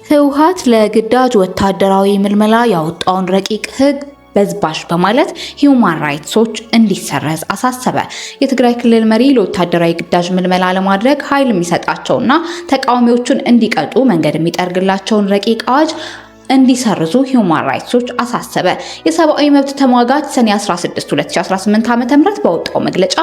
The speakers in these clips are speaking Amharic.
ህወሓት ለግዳጅ ወታደራዊ ምልመላ ያወጣውን ረቂቅ ህግ በዝባዥ በማለት ሂዩማን ራይትስ ዎች እንዲሰረዝ አሳሰበ። የትግራይ ክልል መሪ ለወታደራዊ ግዳጅ ምልመላ ለማድረግ ኃይል የሚሰጣቸውና ተቃዋሚዎቹን እንዲቀጡ መንገድ የሚጠርግላቸውን ረቂቅ አዋጅ እንዲሰርዙ ሂዩማን ራይትስ ዎች አሳሰበ። የሰብአዊ መብት ተሟጋች ሰኔ 16 2018 ዓ.ም ባወጣው መግለጫ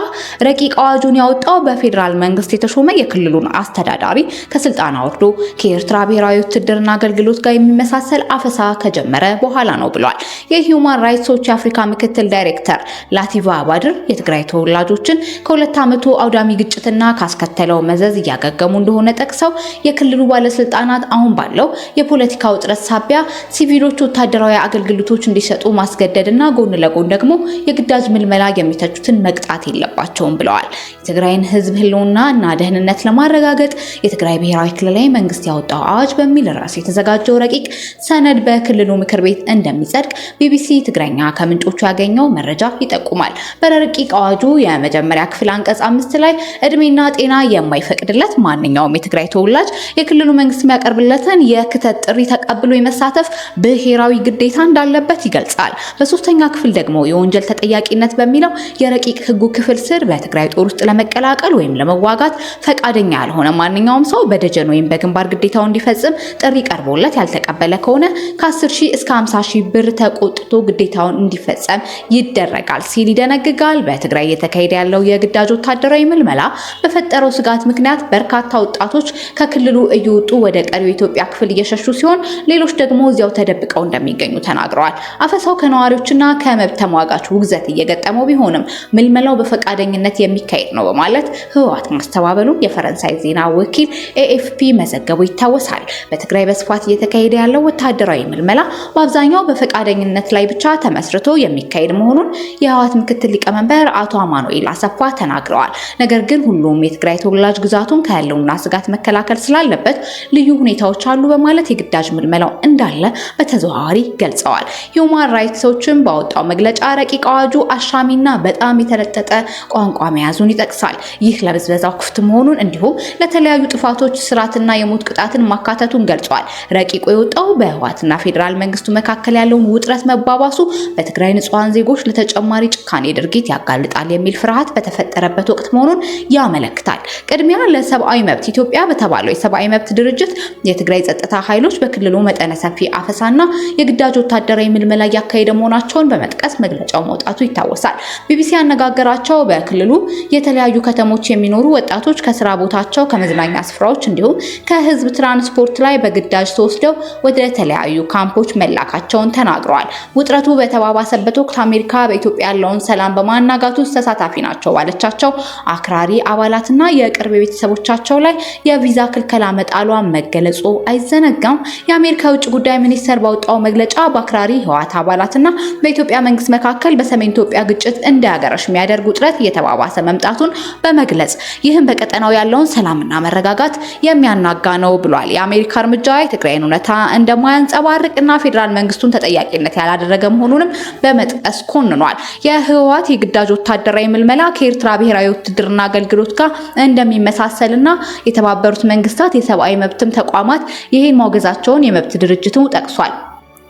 ረቂቅ አዋጁን ያወጣው በፌዴራል መንግስት የተሾመ የክልሉን አስተዳዳሪ ከስልጣን አውርዶ ከኤርትራ ብሔራዊ ውትድርና አገልግሎት ጋር የሚመሳሰል አፈሳ ከጀመረ በኋላ ነው ብሏል። የሂዩማን ራይትስ ዎች የአፍሪካ ምክትል ዳይሬክተር ላቲቫ ባድር የትግራይ ተወላጆችን ከሁለት ዓመቱ አውዳሚ ግጭትና ካስከተለው መዘዝ እያገገሙ እንደሆነ ጠቅሰው የክልሉ ባለስልጣናት አሁን ባለው የፖለቲካ ውጥረት ሳቢያ ሲቪሎች ወታደራዊ አገልግሎቶች እንዲሰጡ ማስገደድና ጎን ለጎን ደግሞ የግዳጅ ምልመላ የሚተቹትን መቅጣት የለባቸውም ብለዋል። የትግራይን ህዝብ ህልውና እና ደህንነት ለማረጋገጥ የትግራይ ብሔራዊ ክልላዊ መንግስት ያወጣው አዋጅ በሚል ርዕስ የተዘጋጀው ረቂቅ ሰነድ በክልሉ ምክር ቤት እንደሚጸድቅ ቢቢሲ ትግረኛ ከምንጮቹ ያገኘው መረጃ ይጠቁማል። በረቂቅ አዋጁ የመጀመሪያ ክፍል አንቀጽ 5 ላይ እድሜና ጤና የማይፈቅድለት ማንኛውም የትግራይ ተወላጅ የክልሉ መንግስት የሚያቀርብለትን የክተት ጥሪ ተቀብሎ መሳተፍ ብሔራዊ ግዴታ እንዳለበት ይገልጻል። በሶስተኛ ክፍል ደግሞ የወንጀል ተጠያቂነት በሚለው የረቂቅ ህጉ ክፍል ስር በትግራይ ጦር ውስጥ ለመቀላቀል ወይም ለመዋጋት ፈቃደኛ ያልሆነ ማንኛውም ሰው በደጀን ወይም በግንባር ግዴታው እንዲፈጽም ጥሪ ቀርቦለት ያልተቀበለ ከሆነ ከ10,000 እስከ 50,000 ብር ተቆጥቶ ግዴታውን እንዲፈጸም ይደረጋል ሲል ይደነግጋል። በትግራይ እየተካሄደ ያለው የግዳጅ ወታደራዊ ምልመላ በፈጠረው ስጋት ምክንያት በርካታ ወጣቶች ከክልሉ እየወጡ ወደ ቀሪው የኢትዮጵያ ክፍል እየሸሹ ሲሆን ሌሎች ደግሞ እዚያው ተደብቀው እንደሚገኙ ተናግረዋል። አፈሳው ከነዋሪዎችና ከመብት ተሟጋች ውግዘት እየገጠመው ቢሆንም ምልመላው በፈቃደኝነት የሚካሄድ ነው በማለት ህወሓት ማስተባበሉን የፈረንሳይ ዜና ወኪል ኤኤፍፒ መዘገቡ ይታወሳል። በትግራይ በስፋት እየተካሄደ ያለው ወታደራዊ ምልመላ በአብዛኛው በፈቃደኝነት ላይ ብቻ ተመስርቶ የሚካሄድ መሆኑን የህወሓት ምክትል ሊቀመንበር አቶ አማኑኤል አሰፋ ተናግረዋል። ነገር ግን ሁሉም የትግራይ ተወላጅ ግዛቱን ከህልውና ስጋት መከላከል ስላለበት ልዩ ሁኔታዎች አሉ በማለት የግዳጅ ምልመላው እንዳለ በተዘዋዋሪ ገልጸዋል። ሂዩማን ራይትስ ዎችም ባወጣው መግለጫ ረቂቅ አዋጁ አሻሚና በጣም የተለጠጠ ቋንቋ መያዙን ይጠቅሳል። ይህ ለብዝበዛው ክፍት መሆኑን እንዲሁም ለተለያዩ ጥፋቶች ስራትና የሞት ቅጣትን ማካተቱን ገልጿል። ረቂቁ የወጣው በህወሓትና ፌዴራል መንግስቱ መካከል ያለውን ውጥረት መባባሱ በትግራይ ንጹሃን ዜጎች ለተጨማሪ ጭካኔ ድርጊት ያጋልጣል የሚል ፍርሃት በተፈጠረበት ወቅት መሆኑን ያመለክታል። ቅድሚያ ለሰብአዊ መብት ኢትዮጵያ በተባለው የሰብአዊ መብት ድርጅት የትግራይ ጸጥታ ኃይሎች በክልሉ መጠነ ሰፊ አፈሳና የግዳጅ ወታደራዊ ምልመላ ያካሄደ መሆናቸውን በመጥቀስ መግለጫው መውጣቱ ይታወሳል። ቢቢሲ ያነጋገራቸው በክልሉ የተለያዩ ከተሞች የሚኖሩ ወጣቶች ከስራ ቦታቸው፣ ከመዝናኛ ስፍራዎች እንዲሁም ከህዝብ ትራንስፖርት ላይ በግዳጅ ተወስደው ወደ ተለያዩ ካምፖች መላካቸውን ተናግረዋል። ውጥረቱ በተባባሰበት ወቅት አሜሪካ በኢትዮጵያ ያለውን ሰላም በማናጋቱ ውስጥ ተሳታፊ ናቸው ባለቻቸው አክራሪ አባላትና የቅርብ ቤተሰቦቻቸው ላይ የቪዛ ክልከላ መጣሏን መገለጹ አይዘነጋም። የአሜሪካ የውጭ ጉዳይ ሚኒስቴር ባወጣው መግለጫ በአክራሪ ህወሓት አባላትና በኢትዮጵያ መንግስት መካከል በሰሜን ኢትዮጵያ ግጭት እንዳያገረሽ የሚያደርግ ውጥረት እየተባባሰ መምጣቱን በመግለጽ ይህም በቀጠናው ያለውን ሰላምና መረጋጋት የሚያናጋ ነው ብሏል። የአሜሪካ እርምጃ የትግራይን እውነታ እንደማያንጸባርቅና ፌዴራል መንግስቱን ተጠያቂነት ያላደረገ መሆኑንም በመጥቀስ ኮንኗል። የህወሓት የግዳጅ ወታደራዊ ምልመላ ከኤርትራ ብሔራዊ ውትድርና አገልግሎት ጋር እንደሚመሳሰልና የተባበሩት መንግስታት የሰብአዊ መብትም ተቋማት ይህን ማውገዛቸውን የመብት ድርጅቱ ጠቅሷል።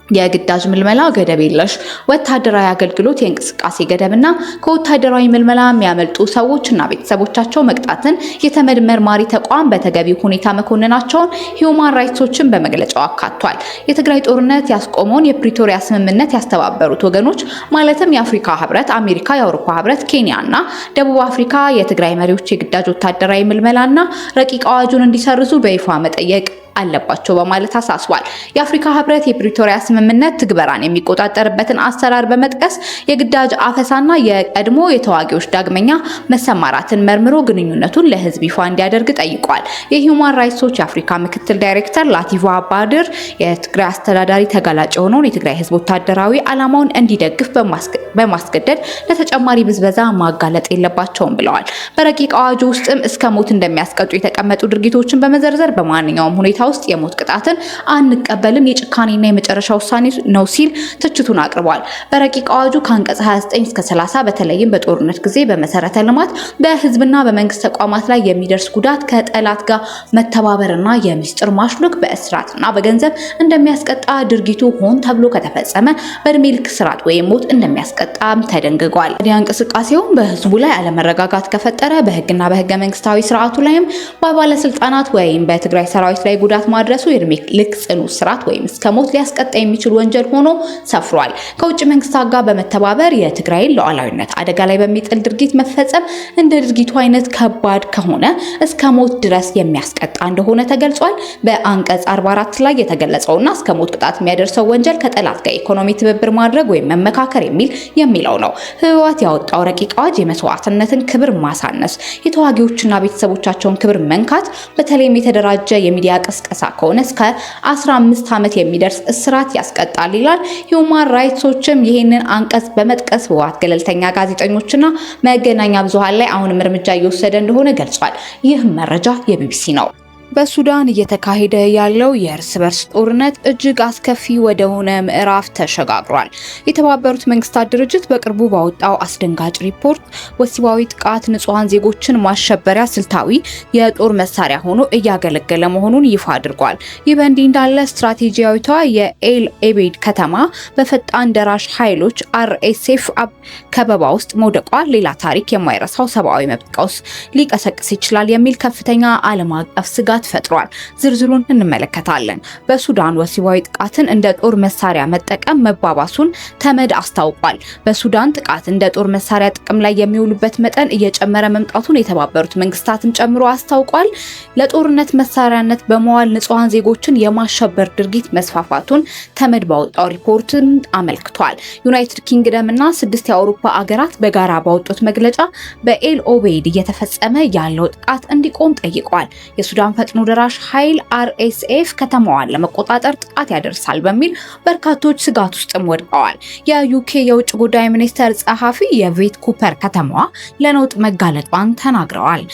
የግዳጅ ምልመላ ገደብ የለሽ ወታደራዊ አገልግሎት የእንቅስቃሴ ገደብና ከወታደራዊ ምልመላ የሚያመልጡ ሰዎችና ቤተሰቦቻቸው መቅጣትን የተመድ መርማሪ ተቋም በተገቢው ሁኔታ መኮንናቸውን ሂዩማን ራይትስ ዎችን በመግለጫው አካቷል። የትግራይ ጦርነት ያስቆመውን የፕሪቶሪያ ስምምነት ያስተባበሩት ወገኖች ማለትም የአፍሪካ ህብረት፣ አሜሪካ፣ የአውሮፓ ህብረት፣ ኬንያና ደቡብ አፍሪካ የትግራይ መሪዎች የግዳጅ ወታደራዊ ምልመላና ረቂቅ አዋጁን እንዲሰርዙ በይፋ መጠየቅ አለባቸው በማለት አሳስቧል። የአፍሪካ ህብረት የፕሪቶሪያ ስምምነት ትግበራን የሚቆጣጠርበትን አሰራር በመጥቀስ የግዳጅ አፈሳና የቀድሞ የተዋጊዎች ዳግመኛ መሰማራትን መርምሮ ግንኙነቱን ለህዝብ ይፋ እንዲያደርግ ጠይቋል። የሂዩማን ራይትስ ዎች የአፍሪካ ምክትል ዳይሬክተር ላቲቫ ባድር የትግራይ አስተዳዳሪ ተጋላጭ የሆነውን የትግራይ ህዝብ ወታደራዊ ዓላማውን እንዲደግፍ በማስገደድ ለተጨማሪ ብዝበዛ ማጋለጥ የለባቸውም ብለዋል። በረቂቅ አዋጁ ውስጥም እስከ ሞት እንደሚያስቀጡ የተቀመጡ ድርጊቶችን በመዘርዘር በማንኛውም ሁኔታ ውስጥ የሞት ቅጣትን አንቀበልም፣ የጭካኔና የመጨረሻ ውሳኔ ነው ሲል ትችቱን አቅርቧል። በረቂቅ አዋጁ ከአንቀጽ 29 እስከ 30 በተለይም በጦርነት ጊዜ በመሰረተ ልማት በህዝብና በመንግስት ተቋማት ላይ የሚደርስ ጉዳት ከጠላት ጋር መተባበርና የሚስጥር ማሽሎክ በእስራትና በገንዘብ እንደሚያስቀጣ፣ ድርጊቱ ሆን ተብሎ ከተፈጸመ በእድሜ ልክ እስራት ወይም ሞት እንደሚያስቀጣም ተደንግጓል። ታዲያ እንቅስቃሴው በህዝቡ ላይ አለመረጋጋት ከፈጠረ በህግና በህገ መንግስታዊ ስርዓቱ ላይም በባለስልጣናት ወይም በትግራይ ሰራዊት ላይ ጉዳት ማድረሱ የእድሜ ልክ ጽኑ እስራት ወይም እስከ ሞት ሊያስቀጣ የሚችል ወንጀል ሆኖ ሰፍሯል። ከውጭ መንግስታት ጋር በመተባበር የትግራይን ሉዓላዊነት አደጋ ላይ በሚጥል ድርጊት መፈጸም እንደ ድርጊቱ አይነት ከባድ ከሆነ እስከ ሞት ድረስ የሚያስቀጣ እንደሆነ ተገልጿል። በአንቀጽ 44 ላይ የተገለጸውና እስከ ሞት ቅጣት የሚያደርሰው ወንጀል ከጠላት ጋር ኢኮኖሚ ትብብር ማድረግ ወይም መመካከር የሚለው ነው። ህወሓት ያወጣው ረቂቅ አዋጅ የመስዋዕትነትን ክብር ማሳነስ፣ የተዋጊዎችና ቤተሰቦቻቸውን ክብር መንካት፣ በተለይም የተደራጀ የሚዲያ ቅስቀሳ ከሆነ እስከ 15 ዓመት የሚደርስ እስራት ያስቀጣል ይላል። ሂውማን ራይትስ ዎችም ይህንን አንቀጽ በመጥቀስ ህወሓት ገለልተኛ ጋዜጠኞችና መገናኛ ብዙሃን ላይ አሁንም እርምጃ እየወሰደ እንደሆነ ገልጿል። ይህ መረጃ የቢቢሲ ነው። በሱዳን እየተካሄደ ያለው የእርስ በርስ ጦርነት እጅግ አስከፊ ወደሆነ ምዕራፍ ተሸጋግሯል። የተባበሩት መንግስታት ድርጅት በቅርቡ ባወጣው አስደንጋጭ ሪፖርት ወሲባዊ ጥቃት ንጹሃን ዜጎችን ማሸበሪያ ስልታዊ የጦር መሳሪያ ሆኖ እያገለገለ መሆኑን ይፋ አድርጓል። ይህ በእንዲህ እንዳለ ስትራቴጂያዊቷ የኤል ኦቤይድ ከተማ በፈጣን ደራሽ ኃይሎች RSF ከበባ ውስጥ መውደቋ ሌላ ታሪክ የማይረሳው ሰብአዊ መብት ቀውስ ሊቀሰቅስ ይችላል የሚል ከፍተኛ ዓለም አቀፍ ስጋት ፈጥሯል። ዝርዝሩን እንመለከታለን። በሱዳን ወሲባዊ ጥቃትን እንደ ጦር መሳሪያ መጠቀም መባባሱን ተመድ አስታውቋል። በሱዳን ጥቃት እንደ ጦር መሳሪያ ጥቅም ላይ የሚውሉበት መጠን እየጨመረ መምጣቱን የተባበሩት መንግስታትን ጨምሮ አስታውቋል። ለጦርነት መሳሪያነት በመዋል ንጹሃን ዜጎችን የማሸበር ድርጊት መስፋፋቱን ተመድ ባወጣው ሪፖርትን አመልክቷል። ዩናይትድ ኪንግደም እና 6 የአውሮፓ አገራት በጋራ ባወጡት መግለጫ በኤል ኦቤይድ እየተፈጸመ ያለው ጥቃት እንዲቆም ጠይቋል። የሱዳን ፈጥኖ ደራሽ ኃይል RSF ከተማዋን ለመቆጣጠር ጥቃት ያደርሳል በሚል በርካቶች ስጋት ውስጥም ወድቀዋል። የዩኬ የውጭ ጉዳይ ሚኒስተር ጸሐፊ የቬት ኩፐር ከተማዋ ለነውጥ መጋለጧን ተናግረዋል።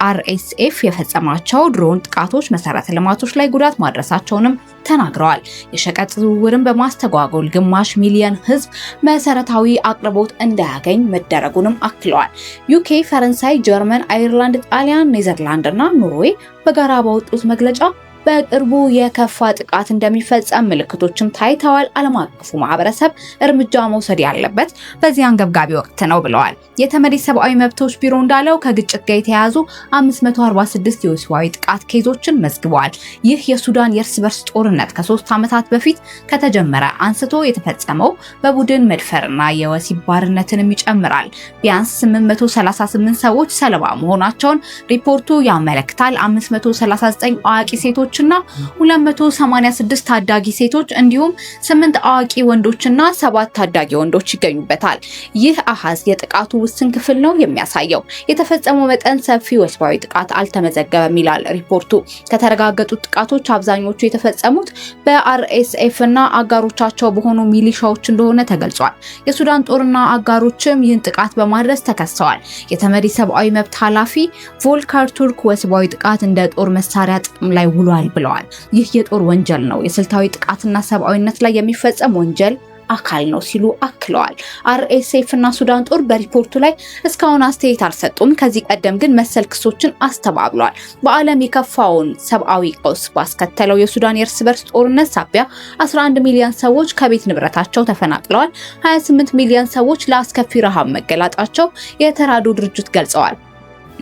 RSF የፈጸማቸው ድሮን ጥቃቶች መሰረተ ልማቶች ላይ ጉዳት ማድረሳቸውንም ተናግረዋል። የሸቀጥ ዝውውርን በማስተጓጎል ግማሽ ሚሊዮን ህዝብ መሰረታዊ አቅርቦት እንዳያገኝ መደረጉንም አክለዋል። ዩኬ፣ ፈረንሳይ፣ ጀርመን፣ አይርላንድ፣ ጣሊያን፣ ኔዘርላንድ እና ኖርዌይ በጋራ ባወጡት መግለጫ በቅርቡ የከፋ ጥቃት እንደሚፈጸም ምልክቶችም ታይተዋል። ዓለም አቀፉ ማህበረሰብ እርምጃ መውሰድ ያለበት በዚህ አንገብጋቢ ወቅት ነው ብለዋል። የተመድ ሰብአዊ መብቶች ቢሮ እንዳለው ከግጭት ጋር የተያያዙ 546 የወሲባዊ ጥቃት ኬዞችን መዝግበዋል። ይህ የሱዳን የእርስ በርስ ጦርነት ከ3 ዓመታት በፊት ከተጀመረ አንስቶ የተፈጸመው በቡድን መድፈርና የወሲብ ባርነትንም ይጨምራል። ቢያንስ 838 ሰዎች ሰለባ መሆናቸውን ሪፖርቱ ያመለክታል። 539 አዋቂ ሴቶች እና 286 ታዳጊ ሴቶች እንዲሁም 8 አዋቂ ወንዶችና 7 ታዳጊ ወንዶች ይገኙበታል። ይህ አሃዝ የጥቃቱ ውስን ክፍል ነው የሚያሳየው። የተፈጸመው መጠን ሰፊ ወሲባዊ ጥቃት አልተመዘገበም ይላል ሪፖርቱ። ከተረጋገጡት ጥቃቶች አብዛኞቹ የተፈጸሙት በRSF እና አጋሮቻቸው በሆኑ ሚሊሻዎች እንደሆነ ተገልጿል። የሱዳን ጦርና አጋሮችም ይህን ጥቃት በማድረስ ተከሰዋል። የተመድ ሰብአዊ መብት ኃላፊ ቮልከር ቱርክ ወሲባዊ ጥቃት እንደ ጦር መሳሪያ ጥቅም ላይ ውሏል ብለዋል። ይህ የጦር ወንጀል ነው፣ የስልታዊ ጥቃትና ሰብአዊነት ላይ የሚፈጸም ወንጀል አካል ነው ሲሉ አክለዋል። RSF እና ሱዳን ጦር በሪፖርቱ ላይ እስካሁን አስተያየት አልሰጡም። ከዚህ ቀደም ግን መሰል ክሶችን አስተባብሏል። በዓለም የከፋውን ሰብአዊ ቀውስ ባስከተለው የሱዳን የእርስ በርስ ጦርነት ሳቢያ 11 ሚሊዮን ሰዎች ከቤት ንብረታቸው ተፈናቅለዋል። 28 ሚሊዮን ሰዎች ለአስከፊ ረሃብ መገለጣቸው የተራድኦ ድርጅት ገልጸዋል።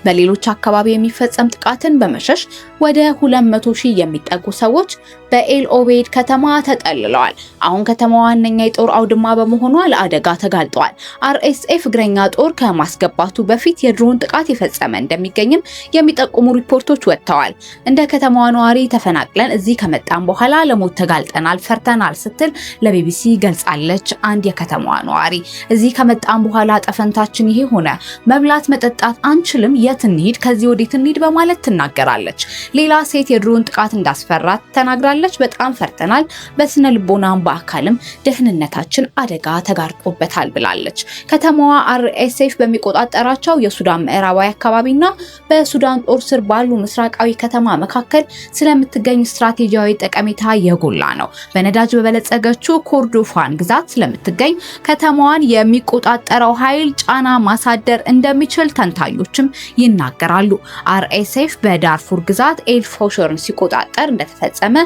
በሌሎች አካባቢ የሚፈጸም ጥቃትን በመሸሽ ወደ 200,000 የሚጠጉ ሰዎች በኤል ኦቤይድ ከተማ ተጠልለዋል። አሁን ከተማዋ ዋነኛ የጦር አውድማ በመሆኗ ለአደጋ ተጋልጧል። RSF እግረኛ ጦር ከማስገባቱ በፊት የድሮን ጥቃት የፈጸመ እንደሚገኝም የሚጠቁሙ ሪፖርቶች ወጥተዋል። እንደ ከተማዋ ነዋሪ ተፈናቅለን እዚህ ከመጣን በኋላ ለሞት ተጋልጠናል፣ ፈርተናል ስትል ለቢቢሲ ገልጻለች። አንድ የከተማዋ ነዋሪ እዚህ ከመጣን በኋላ ጠፈንታችን ይሄ ሆነ፣ መብላት መጠጣት አንችልም፣ የት እንሂድ፣ ከዚህ ወዴት እንሂድ በማለት ትናገራለች። ሌላ ሴት የድሮን ጥቃት እንዳስፈራት ተናግራለች። በጣም ፈርተናል፣ በስነ ልቦናም በአካልም ደህንነታችን አደጋ ተጋርጦበታል ብላለች። ከተማዋ RSF በሚቆጣጠራቸው የሱዳን ምዕራባዊ አካባቢና በሱዳን ጦር ስር ባሉ ምስራቃዊ ከተማ መካከል ስለምትገኝ ስትራቴጂያዊ ጠቀሜታ የጎላ ነው። በነዳጅ በበለጸገችው ኮርዶፋን ግዛት ስለምትገኝ ከተማዋን የሚቆጣጠረው ኃይል ጫና ማሳደር እንደሚችል ተንታኞችም ይናገራሉ። RSF በዳርፉር ግዛት ኤልፎሸርን ሲቆጣጠር እንደተፈጸመ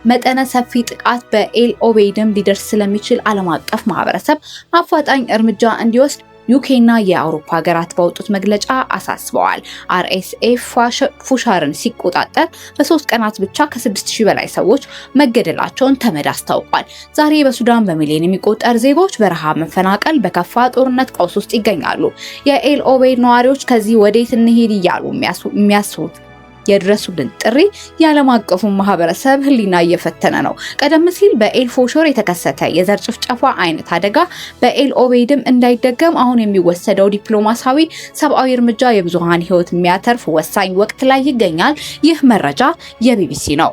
መጠነ ሰፊ ጥቃት በኤል ኦቤይድም ሊደርስ ስለሚችል ዓለም አቀፍ ማህበረሰብ አፋጣኝ እርምጃ እንዲወስድ ዩኬና የአውሮፓ ሀገራት ባወጡት መግለጫ አሳስበዋል። RSF ፉሻርን ሲቆጣጠር በ3 ቀናት ብቻ ከ6000 በላይ ሰዎች መገደላቸውን ተመድ አስታውቋል። ዛሬ በሱዳን በሚሊዮን የሚቆጠር ዜጎች በረሃብ፣ መፈናቀል፣ በከፋ ጦርነት ቀውስ ውስጥ ይገኛሉ። የኤል ኦቤይድ ነዋሪዎች ከዚህ ወዴት እንሄድ እያሉ የሚያስቡት የድረሱልን ጥሪ የዓለም አቀፉ ማህበረሰብ ህሊና እየፈተነ ነው። ቀደም ሲል በኤልፎሾር የተከሰተ የዘር ጭፍጨፋ አይነት አደጋ በኤል ኦቤይድም እንዳይደገም አሁን የሚወሰደው ዲፕሎማሲያዊ ሰብአዊ እርምጃ የብዙሃን ህይወት የሚያተርፍ ወሳኝ ወቅት ላይ ይገኛል። ይህ መረጃ የቢቢሲ ነው።